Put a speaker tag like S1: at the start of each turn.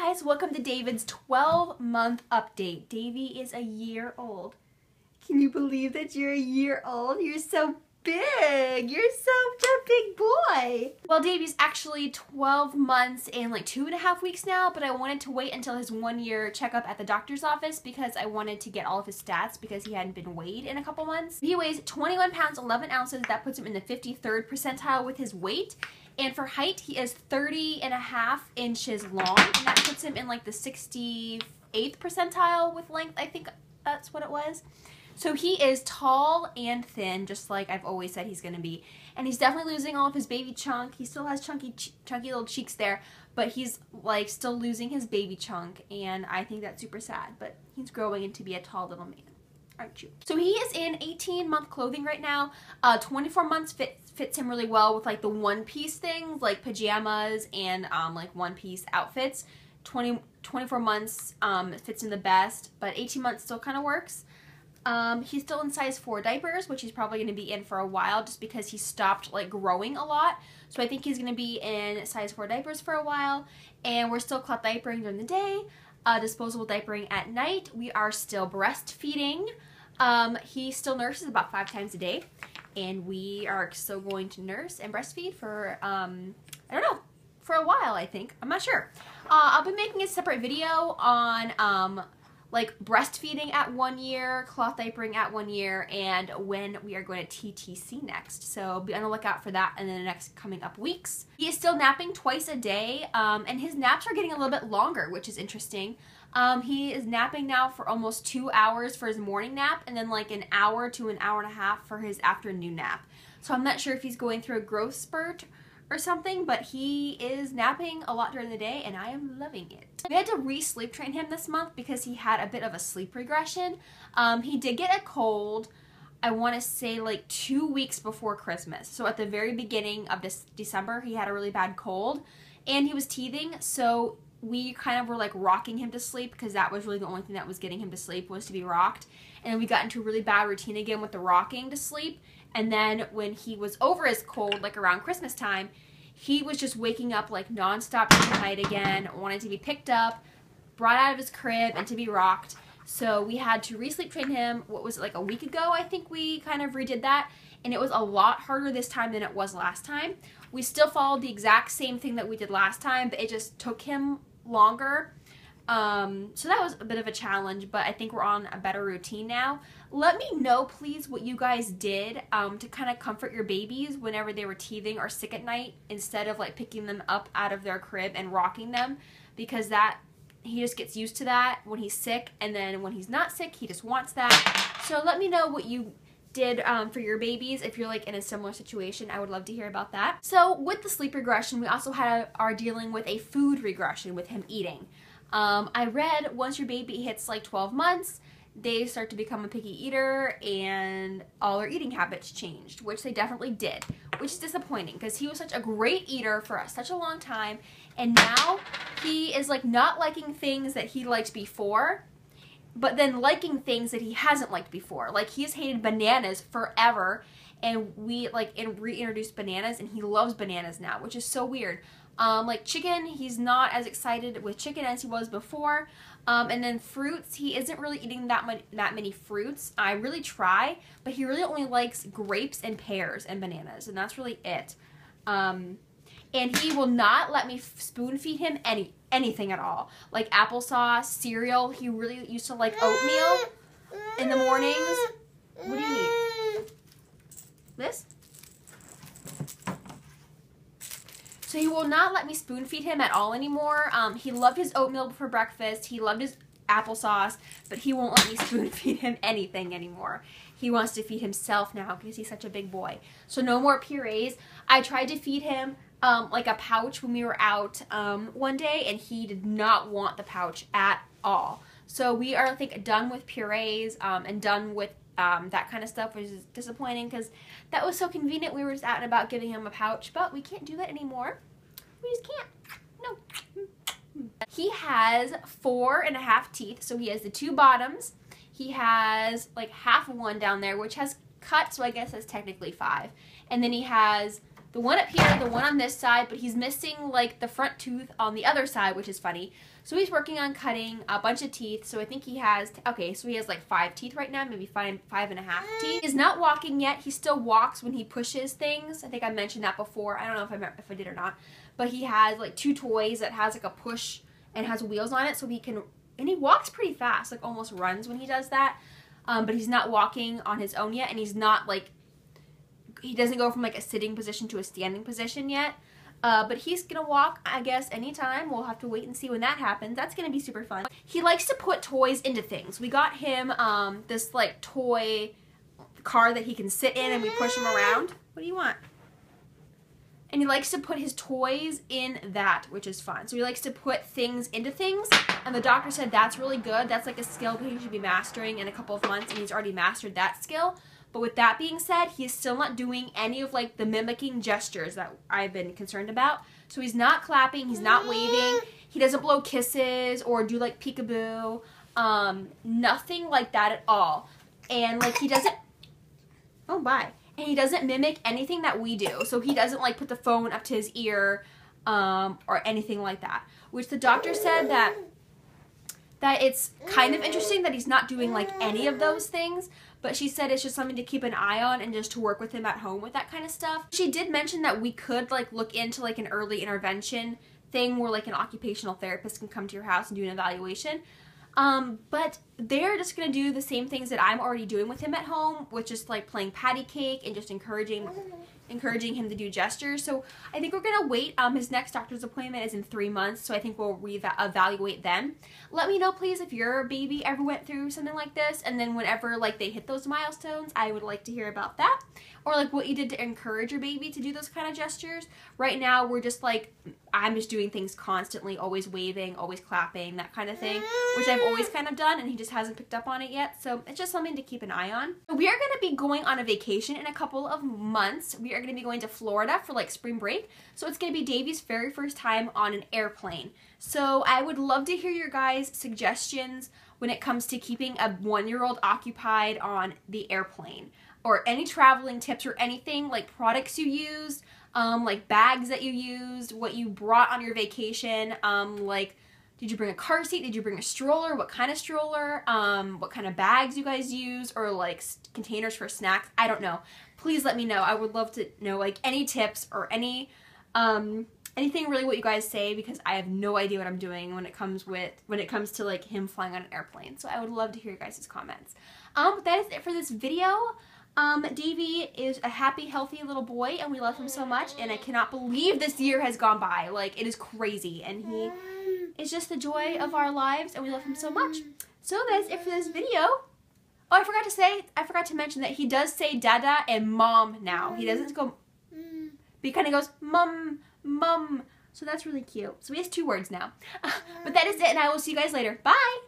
S1: guys, welcome to David's 12-month update. Davy is a year old. Can you believe that you're a year old? You're so big. You're such a big boy. Well, Davy's actually 12 months and like 2.5 weeks now, but I wanted to wait until his 1-year checkup at the doctor's office because I wanted to get all of his stats because he hadn't been weighed in a couple months. He weighs 21 pounds, 11 ounces. That puts him in the 53rd percentile with his weight. And for height, he is 30.5 inches long, and that puts him in like the 68th percentile with length. I think that's what it was. So he is tall and thin, just like I've always said he's going to be. And he's definitely losing all of his baby chunk. He still has chunky little cheeks there, but he's like still losing his baby chunk, and I think that's super sad. But he's growing into be a tall little man. Aren't you? So he is in 18-month clothing right now. 24 months fits him really well with like the one-piece things like pajamas and like one-piece outfits. 24 months fits him the best, but 18 months still kind of works. He's still in size 4 diapers, which he's probably going to be in for a while just because he stopped like growing a lot. So I think he's going to be in size 4 diapers for a while, and we're still cloth diapering during the day, disposable diapering at night. We are still breastfeeding. He still nurses about 5 times a day, and we are still going to nurse and breastfeed for, I don't know, for a while, I think. I'm not sure. I'll be making a separate video on, like breastfeeding at 1 year, cloth diapering at 1 year, and when we are going to TTC next. So be on the lookout for that in the next coming up weeks. He is still napping twice a day, and his naps are getting a little bit longer, which is interesting. He is napping now for almost 2 hours for his morning nap, and then like an hour to an hour and a half for his afternoon nap. So I'm not sure if he's going through a growth spurt or something, but he is napping a lot during the day, and I am loving it. We had to re-sleep train him this month because he had a bit of a sleep regression. He did get a cold, I want to say like 2 weeks before Christmas. So at the very beginning of this December, he had a really bad cold, and he was teething, so we kind of were like rocking him to sleep because that was really the only thing that was getting him to sleep, was to be rocked. And then we got into a really bad routine again with the rocking to sleep. And then when he was over his cold, like around Christmas time, he was just waking up like nonstop during the night again, wanted to be picked up, brought out of his crib, and to be rocked. So we had to re-sleep train him, what was it, like a week ago, I think we kind of redid that. And it was a lot harder this time than it was last time. We still followed the exact same thing that we did last time, but it just took him longer. So that was a bit of a challenge, but I think we're on a better routine now. Let me know, please, what you guys did to kind of comfort your babies whenever they were teething or sick at night, instead of like picking them up out of their crib and rocking them, because that he just gets used to that when he's sick, and then when he's not sick, he just wants that. So let me know what you did for your babies if you're like in a similar situation. I would love to hear about that. So with the sleep regression, we also are dealing with a food regression with him eating. I read once your baby hits like 12 months, they start to become a picky eater and all their eating habits changed, which they definitely did, which is disappointing because he was such a great eater for such a long time, and now he is like not liking things that he liked before, but then liking things that he hasn't liked before. Like he's hated bananas forever, and we like reintroduced bananas, and he loves bananas now, which is so weird. Like chicken, he's not as excited with chicken as he was before. And then fruits, he isn't really eating that many fruits. I really try, but he really only likes grapes and pears and bananas, and that's really it. And he will not let me spoon feed him anything at all. Like applesauce, cereal. He really used to like oatmeal in the mornings. What do you need? This? So he will not let me spoon feed him at all anymore. He loved his oatmeal for breakfast. He loved his applesauce, but he won't let me spoon feed him anything anymore. He wants to feed himself now because he's such a big boy. So no more purees. I tried to feed him like a pouch when we were out one day, and he did not want the pouch at all. So we are, I think, done with purees and done with that kind of stuff, which is disappointing because that was so convenient. We were just out and about giving him a pouch, but we can't do that anymore. We just can't. No. He has 4.5 teeth, so he has the 2 bottoms. He has like half of one down there, which has cut, so I guess that's technically 5. And then he has the one up here, the one on this side, but he's missing like the front tooth on the other side, which is funny. So he's working on cutting a bunch of teeth. So I think he has, okay, so he has like 5 teeth right now, maybe 5.5 teeth. He's not walking yet. He still walks when he pushes things. I think I mentioned that before. I don't know if I did or not. But he has like 2 toys that has like a push and has wheels on it, so he can, and he walks pretty fast, like almost runs when he does that. But he's not walking on his own yet, and he's not like, he doesn't go from like a sitting position to a standing position yet. But he's gonna walk, I guess, anytime. We'll have to wait and see when that happens. That's gonna be super fun. He likes to put toys into things. We got him this like toy car that he can sit in, and we push him around. What do you want? And he likes to put his toys in that, which is fun. So he likes to put things into things, and the doctor said that's really good. That's like a skill he should be mastering in a couple of months, and he's already mastered that skill. But with that being said, he is still not doing any of like the mimicking gestures that I've been concerned about. So he's not clapping, he's not waving, he doesn't blow kisses or do like peekaboo, nothing like that at all. And like he doesn't, oh bye. And he doesn't mimic anything that we do. So he doesn't like put the phone up to his ear or anything like that. Which the doctor said that it's kind of interesting that he's not doing like any of those things. But she said it's just something to keep an eye on and just to work with him at home with that kind of stuff. She did mention that we could like look into like an early intervention thing where like an occupational therapist can come to your house and do an evaluation. But they're just going to do the same things that I'm already doing with him at home, which is like playing patty cake and just encouraging him to do gestures. So I think we're going to wait. His next doctor's appointment is in 3 months, so I think we'll evaluate then. Let me know, please, if your baby ever went through something like this, and then whenever like they hit those milestones, I would like to hear about that. Or like what you did to encourage your baby to do those kind of gestures. Right now, we're just like, I'm just doing things constantly, always waving, always clapping, that kind of thing, which I've always kind of done, and he just hasn't picked up on it yet. So it's just something to keep an eye on. We are going to be going on a vacation in a couple of months. We are going to be going to Florida for like spring break. So it's going to be Davy's very first time on an airplane. So I would love to hear your guys' suggestions when it comes to keeping a 1-year-old occupied on the airplane. Or any traveling tips or anything, like products you used, like bags that you used, what you brought on your vacation, like did you bring a car seat, did you bring a stroller, what kind of stroller, what kind of bags you guys use, or like containers for snacks, I don't know. Please let me know. I would love to know like any tips or any anything really what you guys say, because I have no idea what I'm doing when it comes to like him flying on an airplane. So I would love to hear your guys' comments. That is it for this video. Davy is a happy, healthy little boy, and we love him so much, and I cannot believe this year has gone by. Like, it is crazy, and he is just the joy of our lives, and we love him so much. So that's it for this video. Oh, I forgot to mention that he does say dada and mom now. He doesn't go, but he kind of goes mum, mum. So that's really cute. So he has 2 words now. But that is it, and I will see you guys later. Bye!